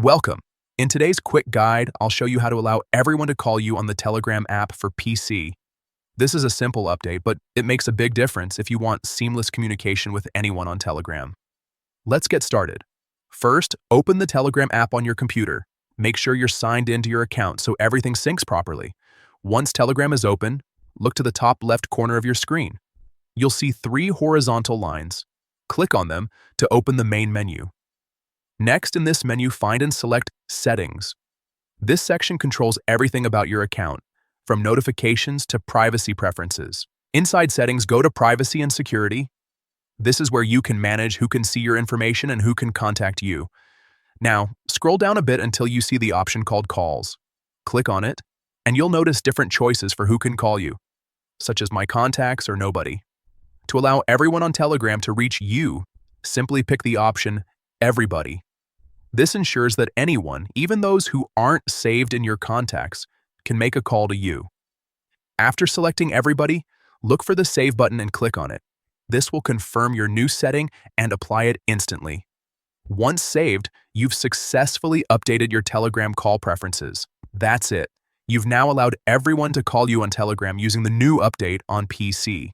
Welcome. In today's quick guide, I'll show you how to allow everyone to call you on the Telegram app for PC. This is a simple update, but it makes a big difference if you want seamless communication with anyone on Telegram. Let's get started. First, open the Telegram app on your computer. Make sure you're signed into your account so everything syncs properly. Once Telegram is open, look to the top left corner of your screen. You'll see three horizontal lines. Click on them to open the main menu. Next, in this menu, find and select Settings. This section controls everything about your account, from notifications to privacy preferences. Inside Settings, go to Privacy and Security. This is where you can manage who can see your information and who can contact you. Now, scroll down a bit until you see the option called Calls. Click on it, and you'll notice different choices for who can call you, such as My Contacts or Nobody. To allow everyone on Telegram to reach you, simply pick the option Everybody. This ensures that anyone, even those who aren't saved in your contacts, can make a call to you. After selecting Everybody, look for the Save button and click on it. This will confirm your new setting and apply it instantly. Once saved, you've successfully updated your Telegram call preferences. That's it. You've now allowed everyone to call you on Telegram using the new update on PC.